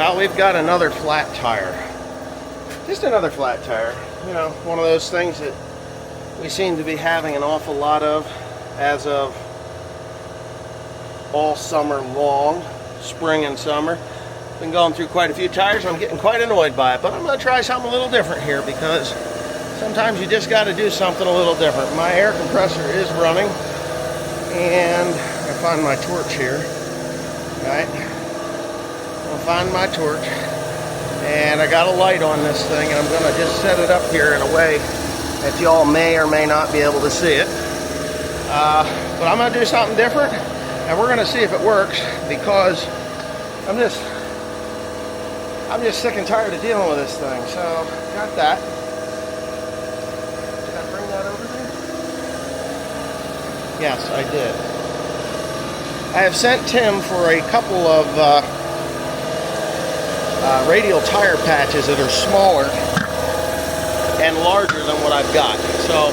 Well, we've got another flat tire. Just another flat tire. You know, one of those things that we seem to be having an awful lot of as of all summer long, spring and summer. Been going through quite a few tires. I'm getting quite annoyed by it, but I'm going to try something a little different here because sometimes you just got to do something a little different. My air compressor is running, and I find my torch here. Right, I'll find my torch, and I got a light on this thing, and I'm going to just set it up here in a way that y'all may or may not be able to see it. But I'm going to do something different, and we're going to see if it works, because I'm just sick and tired of dealing with this thing. So, got that. Did I bring that over there? Yes, I did. I have sent Tim for a couple of radial tire patches that are smaller and larger than what I've got. So,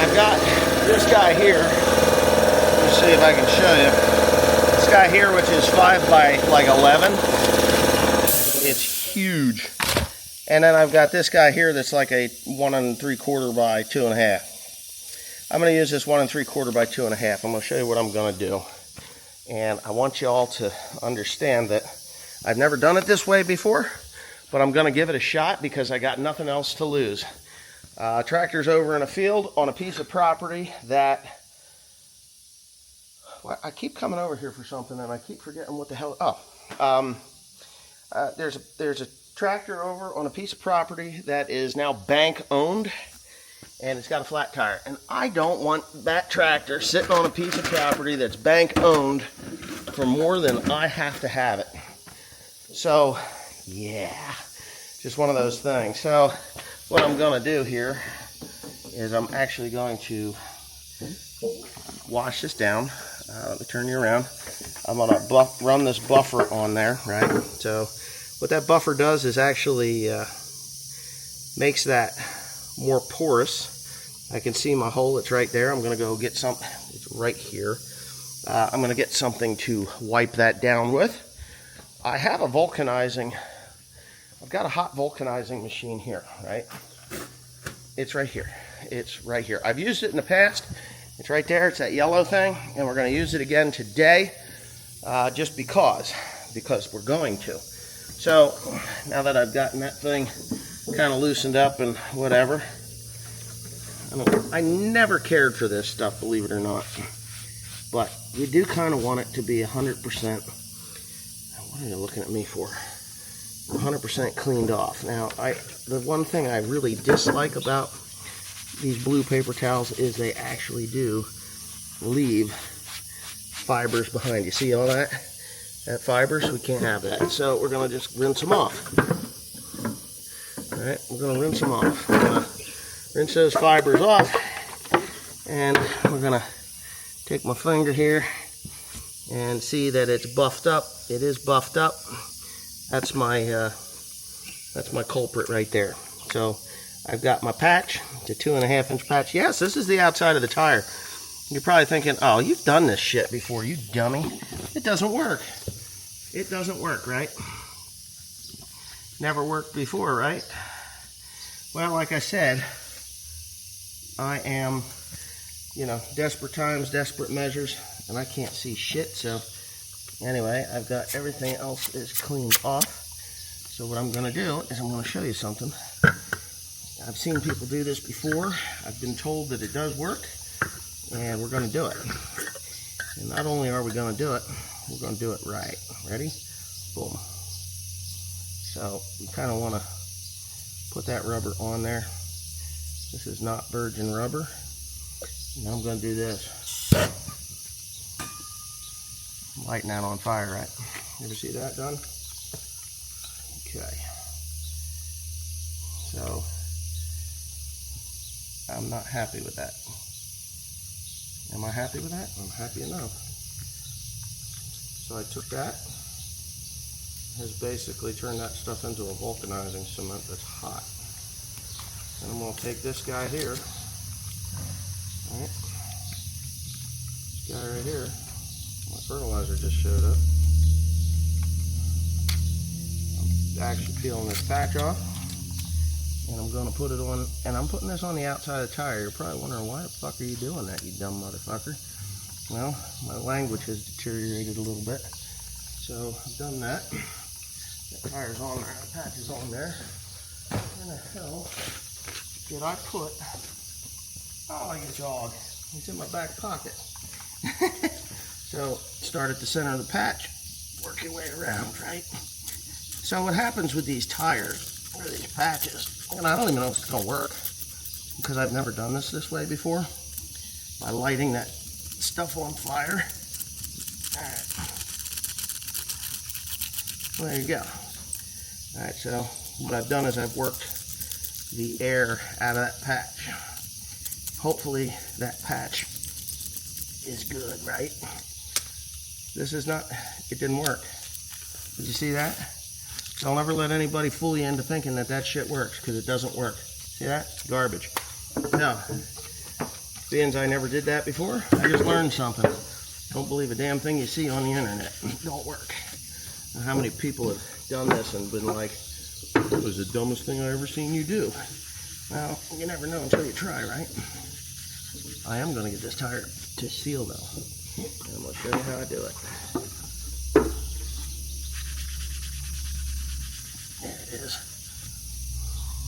I've got this guy here. Let's see if I can show you. This guy here, which is 5 by like 11. It's huge. And then I've got this guy here that's like a 1 3/4 by 2.5. I'm going to use this 1 3/4 by 2.5. I'm going to show you what I'm going to do. And I want you all to understand that I've never done it this way before, but I'm going to give it a shot because I got nothing else to lose. Tractor's over in a field on a piece of property that... Well, I keep coming over here for something and I keep forgetting what the hell... Oh. There's a tractor over on a piece of property that is now bank owned, and it's got a flat tire. And I don't want that tractor sitting on a piece of property that's bank owned for more than I have to have it. So, yeah, just one of those things. So, what I'm going to do here is I'm actually going to wash this down. Let me turn you around. I'm going to run this buffer on there, right? So what that buffer does is actually makes that more porous. I can see my hole. It's right there. I'm going to go get some. It's right here. I'm going to get something to wipe that down with. I have a vulcanizing. I've got a hot vulcanizing machine here, right? It's right here. It's right here. I've used it in the past. It's right there. It's that yellow thing, and we're going to use it again today, just because we're going to. So now that I've gotten that thing kind of loosened up and whatever, I never cared for this stuff, believe it or not, but we do kind of want it to be 100%. What are you looking at me for? 100% cleaned off. Now, the one thing I really dislike about these blue paper towels is they actually do leave fibers behind. You see all that? That fibers? We can't have that. So we're going to just rinse them off. Alright, we're going to rinse them off. We're going to rinse those fibers off, and we're going to take my finger here and see that it's buffed up. It is buffed up. That's my culprit right there. So I've got my patch. It's a 2.5 inch patch. Yes, this is the outside of the tire. You're probably thinking, oh, you've done this shit before, you dummy. It doesn't work. It doesn't work, right? Never worked before, right? Well, like I said, I am, desperate times, desperate measures, and I can't see shit. So anyway, I've got everything else is cleaned off. So what I'm going to do is I'm going to show you something. I've seen people do this before. I've been told that it does work, and we're going to do it. And not only are we going to do it, we're going to do it right. Ready? Boom. So you kind of want to put that rubber on there. This is not virgin rubber. Now I'm going to do this. I'm lighting that on fire, right? You ever see that done? Okay. So I'm not happy with that. Am I happy with that? I'm happy enough. So I took that, has basically turned that stuff into a vulcanizing cement that's hot. And I'm going to take this guy here, right? This guy right here, my fertilizer just showed up. actually peeling this patch off. And I'm going to put it on, and I'm putting this on the outside of the tire. You're probably wondering, why the fuck are you doing that, you dumb motherfucker? Well, my language has deteriorated a little bit. So I've done that. The tire's on there, the patch is on there. Where the hell did I put, oh, you dog. It's in my back pocket. So start at the center of the patch, work your way around, right? So what happens with these tires, or these patches, and I don't even know if it's going to work, because I've never done this way before, by lighting that stuff on fire. Alright, there you go. Alright, so what I've done is I've worked the air out of that patch. Hopefully that patch is good, right? This is not, it didn't work. Did you see that? I'll never let anybody fool you into thinking that that shit works, because it doesn't work. See that? Garbage. Now, being I never did that before, I just learned something. Don't believe a damn thing you see on the internet. It don't work. Now, how many people have done this and been like, that was the dumbest thing I ever seen you do? Well, you never know until you try, right? I am going to get this tire to seal, though. And I'm going to show you how I do it. There it is.